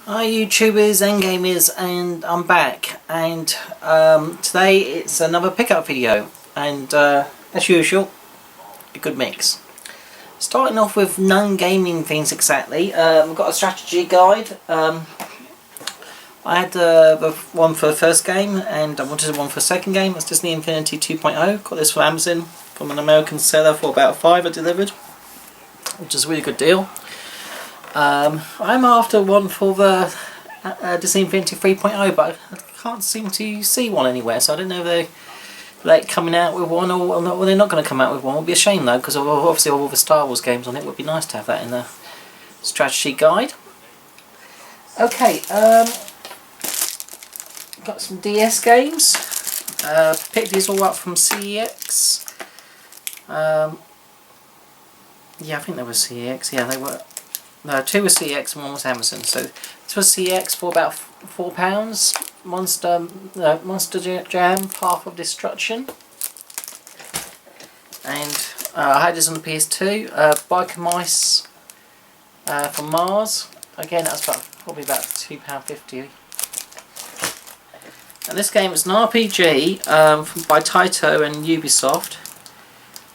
Hi YouTubers and gamers, and I'm back, and today it's another pickup video, and as usual, a good mix. Starting off with non-gaming things exactly. I've got a strategy guide. I had the one for the first game, and I wanted one for the second game. It's Disney Infinity 2.0. Got this from Amazon from an American seller for about $5 delivered, which is a really good deal. I'm after one for the Disney Infinity 3.0, but I can't seem to see one anywhere, so I don't know if they're like coming out with one or not. Well, they're not going to come out with one. It would be a shame though, because obviously all the Star Wars games on it would be nice to have that in the strategy guide. Okay, got some DS games. Picked these all up from CEX. Yeah, I think they were CEX. Yeah, they were. No, two was CX and one was Amazon. So this was CX for about £4. Monster Jam, Path of Destruction. And I had this on the PS2. Biker Mice from Mars. Again, that's probably about £2.50. And this game is an RPG by Taito and Ubisoft.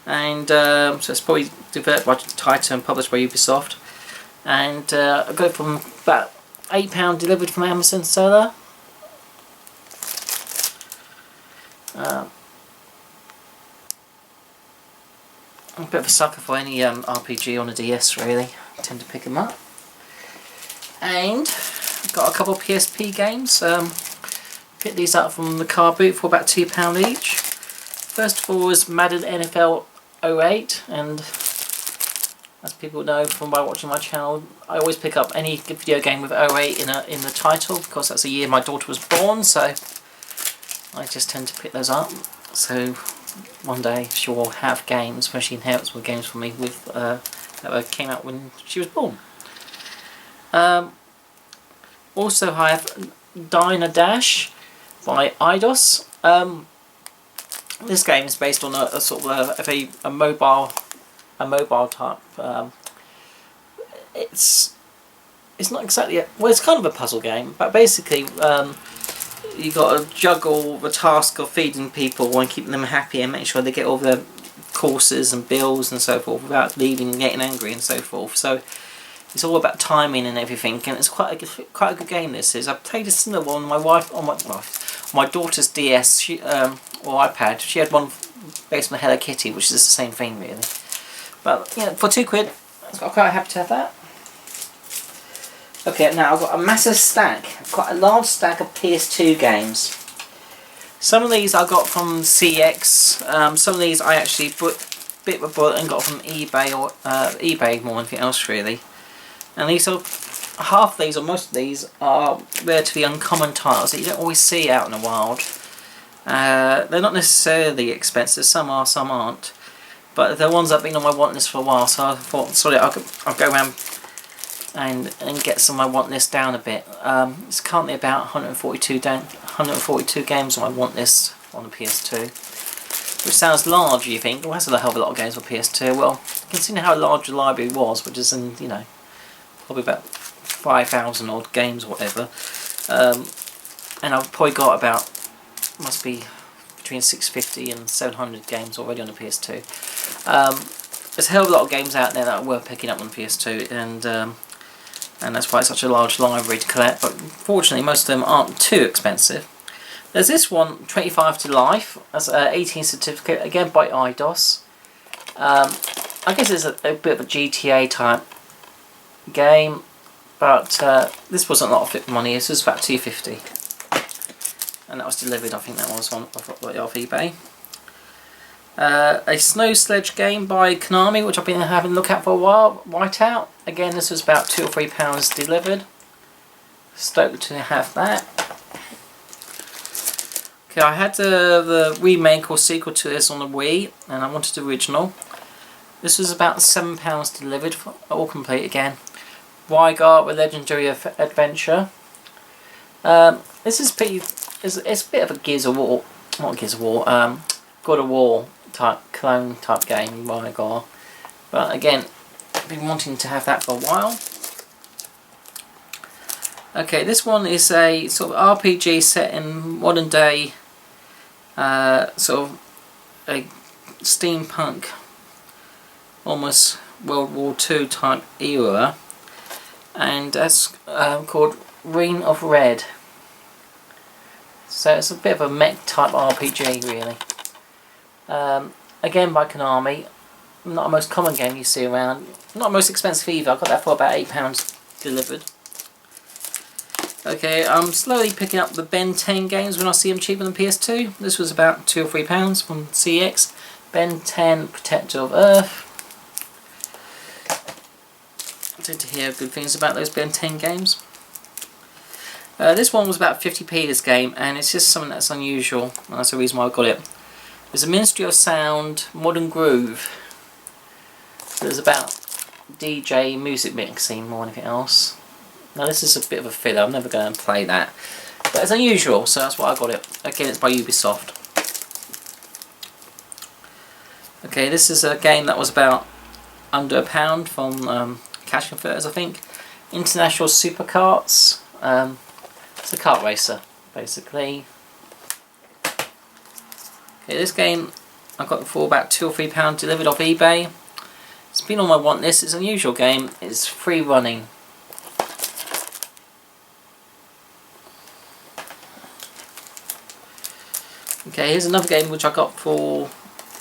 And so it's probably developed by Taito and published by Ubisoft. And I got it from about £8 delivered from Amazon seller. I'm a bit of a sucker for any RPG on a DS, really. I tend to pick them up. And got a couple of PSP games. Picked these up from the car boot for about £2 each. First of all was Madden NFL 08, and as people know from by watching my channel, I always pick up any video game with 08 in the title, because that's the year my daughter was born, so I just tend to pick those up. So one day she will have games when she inherits with games from me with that came out when she was born. Also I have Diner Dash by Eidos. This game is based on a sort of a mobile type. It's not exactly well, it's kind of a puzzle game, but basically you got to juggle the task of feeding people and keeping them happy and make sure they get all their courses and bills and so forth without leaving and getting angry and so forth. So it's all about timing and everything, and it's quite a good game. This is. I played a similar one on my daughter's DS or iPad. She had one based on Hello Kitty, which is the same thing really. But yeah, for £2, I was quite happy to have that. Okay, now I've got a massive stack, quite a large stack of PS2 games. Some of these I got from CX. Some of these I actually bit by bit and got from eBay or eBay more than anything else really. And these are half of these, or most of these, are relatively uncommon titles that you don't always see out in the wild. They're not necessarily expensive. Some are, some aren't. But the ones that have been on my want list for a while, so I thought, sorry, I'll go around and get some of my want list down a bit. It's currently about 142 games on my want list on the PS2, which sounds large, you think. Well, that's a hell of a lot of games on PS2. Well, considering how large the library was, which is in, you know, probably about 5,000 odd games or whatever, and I've probably got about, must be between 650 and 700 games already on the PS2. There's a hell of a lot of games out there that are worth picking up on the PS2, and that's why it's such a large library to collect. But fortunately, most of them aren't too expensive. There's this one, 25 to Life. That's an 18 certificate, again by Eidos. I guess it's a bit of a GTA type game, but this wasn't a lot of money. This was about £2.50. And that was delivered, I think that was off eBay. A snow sledge game by Konami, which I've been having a look at for a while. Whiteout. Again, this was about £2 or £3 delivered. Stoked to have that. Okay, I had the remake or sequel to this on the Wii, and I wanted the original. This was about £7 delivered, all complete again. Rygar, The Legendary Adventure. This is pretty. It's a bit of a Gears of War, not Gears of War, God of War type clone type game, Rygar. But again, I've been wanting to have that for a while. Okay, this one is a sort of RPG set in modern day, sort of a steampunk, almost World War II type era, and that's called Ring of Red. So it's a bit of a mech type RPG really. Again by Konami, not a most common game you see around, not most expensive either. I got that for about £8 delivered. Okay, I'm slowly picking up the Ben 10 games when I see them cheaper than PS2. This was about £2 or £3 from CX. Ben 10 Protector of Earth. I tend to hear good things about those Ben 10 games. This one was about 50p this game, and it's just something that's unusual, and that's the reason why I got it. There's a Ministry of Sound Modern Groove. So it's about DJ music mixing more than anything else. Now this is a bit of a filler, I'm never going to play that. But it's unusual, so that's why I got it. Again, it's by Ubisoft. Okay, this is a game that was about under £1 from Cash Converters, I think. International Supercarts. It's a kart racer, basically. Okay, this game I got for about £2 or £3 delivered off eBay. It's been on my want list. It's an unusual game. It's free running. Okay, here's another game which I got for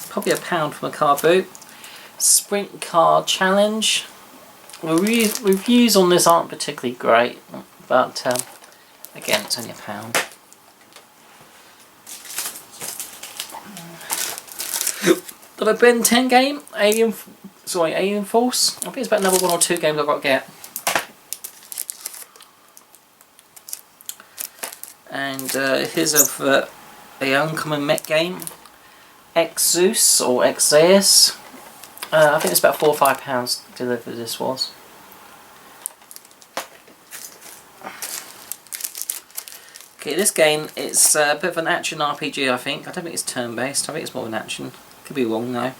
probably £1 from a car boot. Sprint Car Challenge. Reviews on this aren't particularly great, but again, it's only £1. The Ben 10 game, Alien Force. I think it's about another 1 or 2 games I've got to get. And here's a uncommon mech game, Zeus or Zeus. I think it's about £4 or £5 delivered. This was. Okay, this game, it's a bit of an action RPG. I think. I don't think it's turn-based. I think it's more an action. Could be wrong though.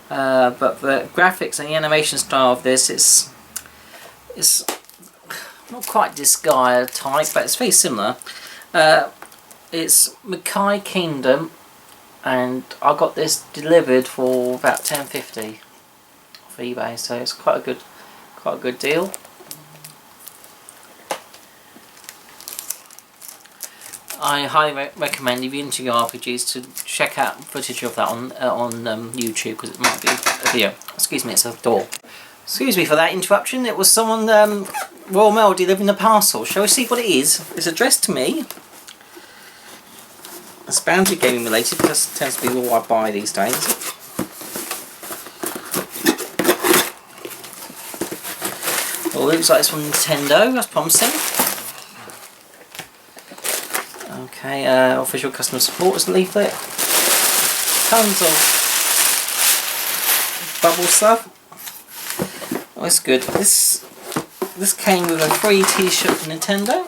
But the graphics and the animation style of this, it's not quite Disgaea type, but it's very similar. It's Makai Kingdom, and I got this delivered for about £10.50 off eBay, so it's quite a good deal. I highly recommend, if you're into your RPGs, to check out footage of that on YouTube, because it might be a video. Excuse me, it's a door. Excuse me for that interruption. It was someone Royal Mail delivering a parcel. Shall we see what it is? It's addressed to me. It's bound to be gaming related, because it tends to be all I buy these days. Well, it looks like it's from Nintendo. That's promising. Okay, official customer support leaflet. Tons of bubble stuff. Oh, it's good. This came with a free T-shirt from Nintendo,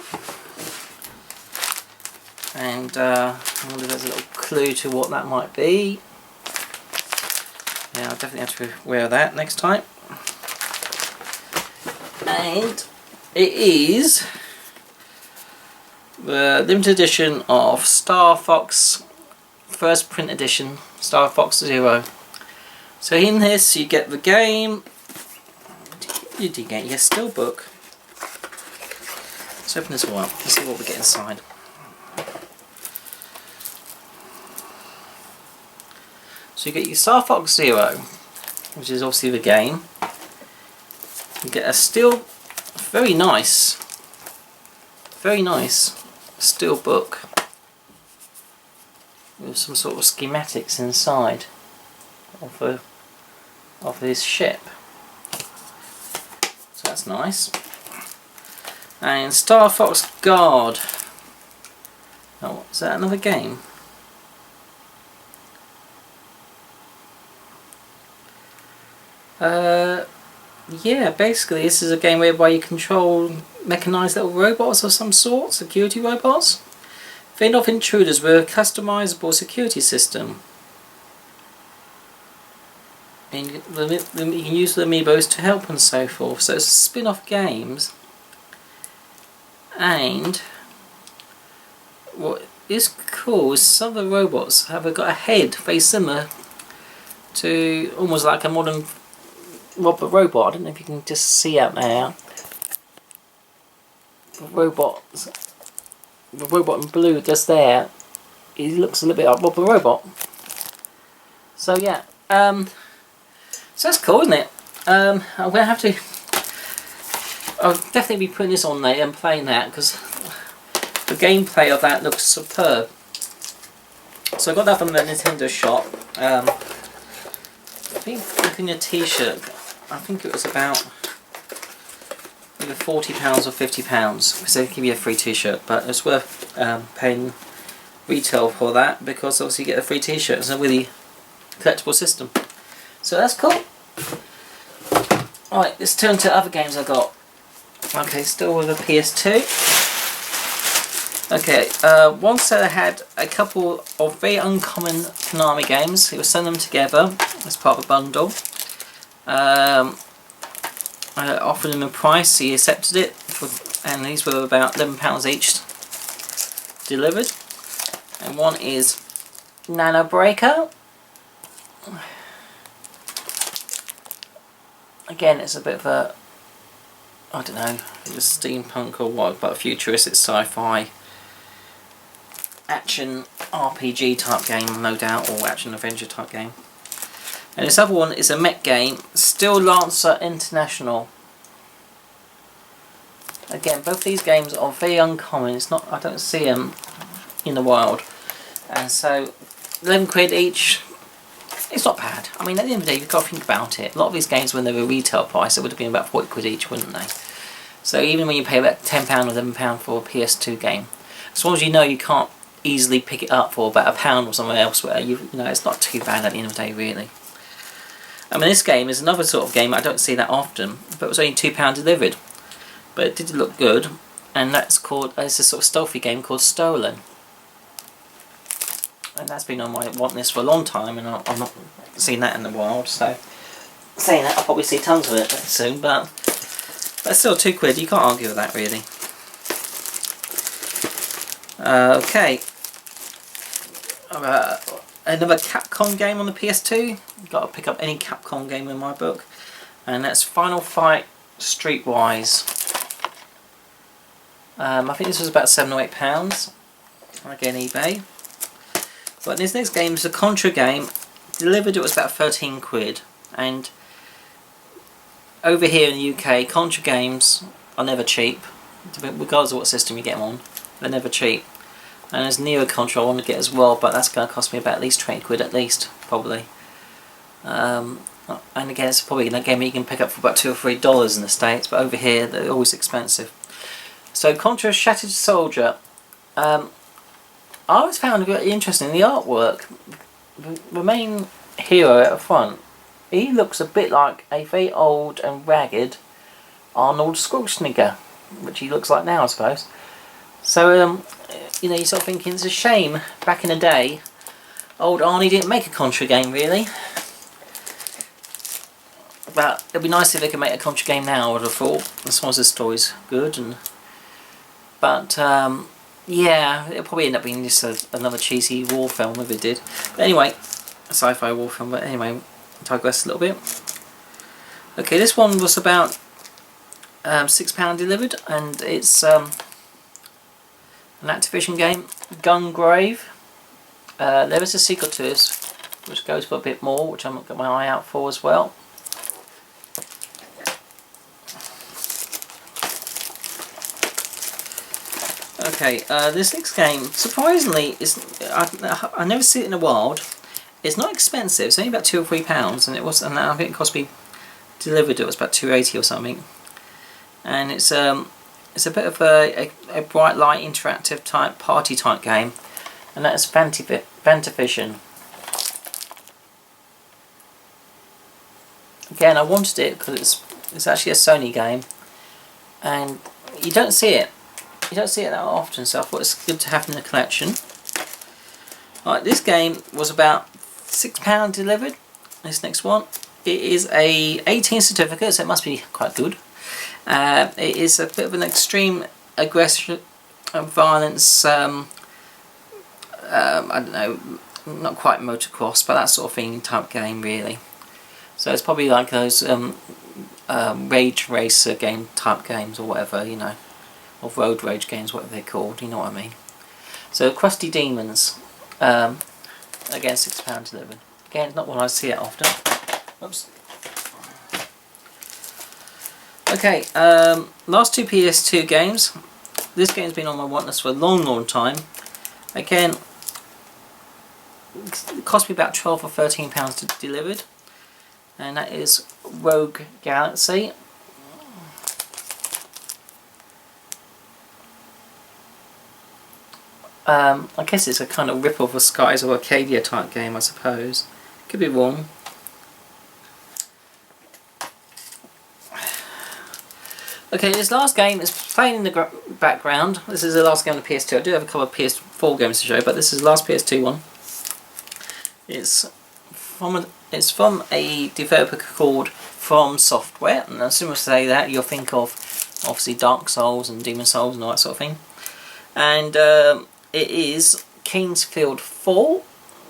and I wonder if there's a little clue to what that might be. Yeah, I'll definitely have to wear that next time. And it is the limited edition of Star Fox, first print edition, Star Fox Zero. So in this you get the game, you get your steelbook. Let's open this all up, let's see what we get inside. So you get your Star Fox Zero, which is obviously the game. You get a very nice steel book with some sort of schematics inside of this ship. So that's nice. And Star Fox Guard. Oh, is that another game? Yeah, basically this is a game whereby you control mechanised little robots of some sort, security robots. Fend off intruders with a customisable security system. And you can use the amiibos to help and so forth. So it's spin-off games. And what is cool is some of the robots have got a head very similar to almost like a modern robot. I don't know if you can just see out there. The robot in blue just there, he looks a little bit like Rob the Robot. So yeah, so that's cool, isn't it? I'm gonna have to. I'll definitely be putting this on there and playing that because the gameplay of that looks superb. So I got that from the Nintendo shop. I think looking at a T-shirt, I think it was about either £40 or £50 because they give you a free T-shirt, but it's worth paying retail for that because obviously you get a free T-shirt. It's a really collectible system, so that's cool. Alright, let's turn to other games I got. Okay, still with the PS2. Okay, one seller had a couple of very uncommon Konami games. He was selling them together as part of a bundle. I offered him a price, he accepted it, and these were about £11 each delivered. And one is Nano Breaker. Again, it's a bit of a, I don't know, it was steampunk or what, but a futuristic sci-fi action RPG type game, no doubt, or action adventure type game. And this other one is a mech game, Steel Lancer International. Again, both these games are very uncommon. It's not, I don't see them in the wild, and so £11 each. It's not bad. I mean, at the end of the day, you've got to think about it. A lot of these games, when they were retail price, it would have been about £40 each, wouldn't they? So even when you pay about £10 or £11 for a PS2 game, as long as you know you can't easily pick it up for about £1 or somewhere elsewhere, you know, it's not too bad at the end of the day, really. I mean, this game is another sort of game I don't see that often, but it was only £2 delivered. But it did look good, and that's called, it's a sort of stealthy game called Stolen. And that's been on my want list for a long time, and I've not seen that in the wild, so saying that, I'll probably see tons of it soon, but still £2, you can't argue with that, really. Okay. Another Capcom game on the PS2. Got to pick up any Capcom game in my book, and that's Final Fight Streetwise. I think this was about £7 or £8, again eBay. But this next game is a Contra game. Delivered, it was about £13, and over here in the UK, Contra games are never cheap, regardless of what system you get them on. They're never cheap. And there's Neo Contra I want to get as well, but that's going to cost me about at least £20 at least, probably. And again, it's probably a game you can pick up for about $2 or $3 in the States, but over here they're always expensive. So Contra Shattered Soldier. I always found it very interesting, the artwork. The main hero at the front, he looks a bit like a very old and ragged Arnold Schwarzenegger, which he looks like now, I suppose. So, you know, you're sort of thinking it's a shame back in the day old Arnie didn't make a Contra game, really. But it'd be nice if they could make a Contra game now, I would have thought, as long as the story's good. But yeah, it'll probably end up being just another cheesy war film if it did. But anyway, a sci-fi war film, but anyway, digress a little bit. Okay, this one was about £6 delivered, and it's an Activision game, Gungrave. There is a sequel to this, which goes for a bit more, which I'm got my eye out for as well. Okay, this next game, surprisingly, is I never see it in the wild. It's not expensive. It's only about £2 or £3, and I think it cost me delivered. It was about £2.80 or something. And it's a bit of a bright light interactive type party type game, and that is Fantavision. Again, I wanted it because it's actually a Sony game, and you don't see it. You don't see it that often, so I thought it's good to have in the collection. Right, this game was about £6 delivered. This next one, it is a 18 certificate, so it must be quite good. It is a bit of an extreme aggression, violence. I don't know, not quite motocross, but that sort of thing type game really. So it's probably like those rage racer game type games or whatever, you know, or road rage games, whatever they're called. You know what I mean. So Crusty Demons, again £6 delivered. Again, not one I see it often. Oops. Okay, last two PS2 games. This game's been on my want list for a long time. Again, it cost me about £12 or £13 to delivered, and that is Rogue Galaxy. I guess it's a kind of rip-off of Skies or Arcadia type game, I suppose. Could be wrong. Okay, this last game is playing in the background. This is the last game on the PS2. I do have a couple of PS4 games to show, but this is the last PS2 one. It's from a developer called From Software, and as soon as I say that, you'll think of obviously Dark Souls and Demon Souls and all that sort of thing. And it is Kingsfield 4.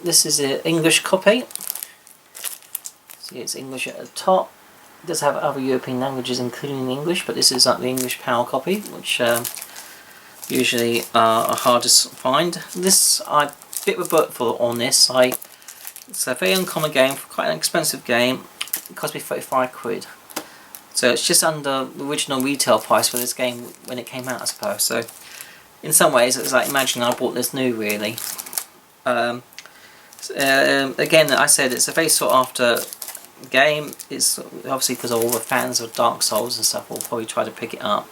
This is an English copy. See, it's English at the top. It does have other European languages including English, but this is like the English PAL copy, which usually are hard to find. This I bit of a book for on this. It's a very uncommon game, quite an expensive game. It cost me 35 quid. So it's just under the original retail price for this game when it came out, I suppose. So in some ways, it's like imagining I bought this new, really. Again, I said it's a very sought after game. It's obviously because all the fans of Dark Souls and stuff will probably try to pick it up.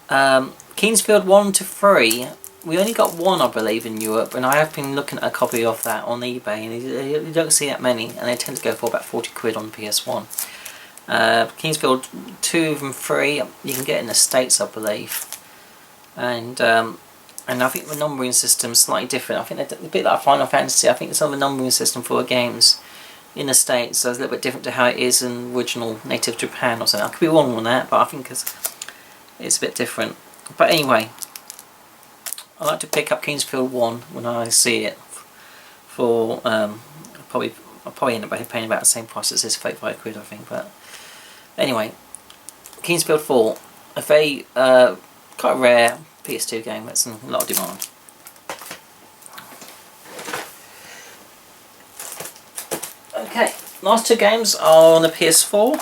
Kingsfield 1 to 3. We only got one, I believe, in Europe, and I have been looking at a copy of that on eBay, and you don't see that many, and they tend to go for about 40 quid on PS1. Kingsfield 2 and 3 you can get in the States, I believe, and I think the numbering system is slightly different. I think a bit like Final Fantasy. I think some of the numbering system for games in the States is a little bit different to how it is in original native Japan or something. I could be wrong on that, but I think it's a bit different. But anyway, I like to pick up Kingsfield 1 when I see it for I'll probably end up paying about the same price as this, 35 quid I think. But anyway, Kingsfield 4, a very quite rare PS2 game that's in a lot of demand. Okay, last two games are on the PS4.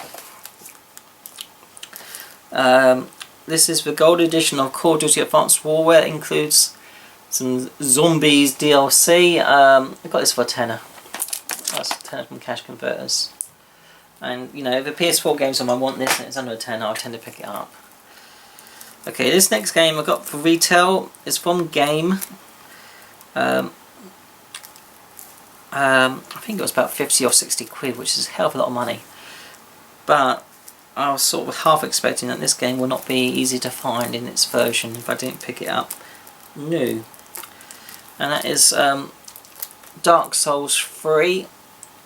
This is the gold edition of Call of Duty Advanced Warfare. It includes some Zombies DLC. I got this for a tenner. That's a tenner from Cash Converters. And you know, the PS4 games on my want list and it's under a tenner, I tend to pick it up. Okay, this next game I got for retail is from Game. I think it was about 50 or 60 quid, which is a hell of a lot of money. But I was sort of half expecting that this game will not be easy to find in its version if I didn't pick it up new. And that is Dark Souls 3.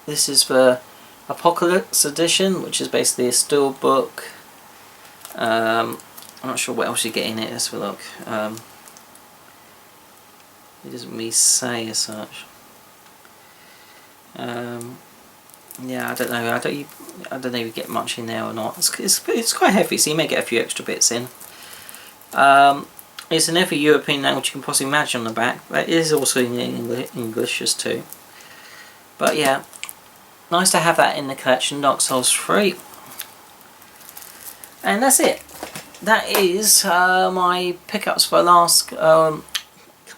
This is the Apocalypse Edition, which is basically a steelbook. I'm not sure what else you get in it. Let's have a look. It doesn't really say as such. Yeah, I don't know. I don't know if you get much in there or not. It's quite heavy, so you may get a few extra bits in. It's in every European language you can possibly imagine on the back, but it is also in English as too. But yeah, nice to have that in the collection. Dark Souls 3, and that's it. That is my pickups for the last couple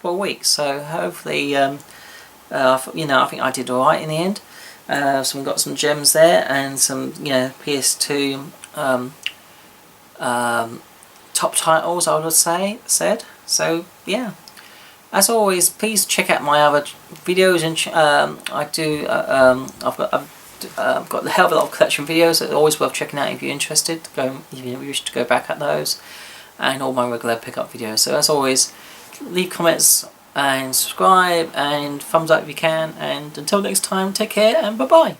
of weeks. So hopefully, you know, I think I did all right in the end. So we got some gems there and some, you know, PS2 top titles, I would say. So yeah, as always, please check out my other videos, and I've got a hell of a lot of collection videos that are always worth checking out if you're interested. If you wish to go back at those, and all my regular pickup videos. So as always, leave comments and subscribe and thumbs up if you can, and until next time, take care and bye bye.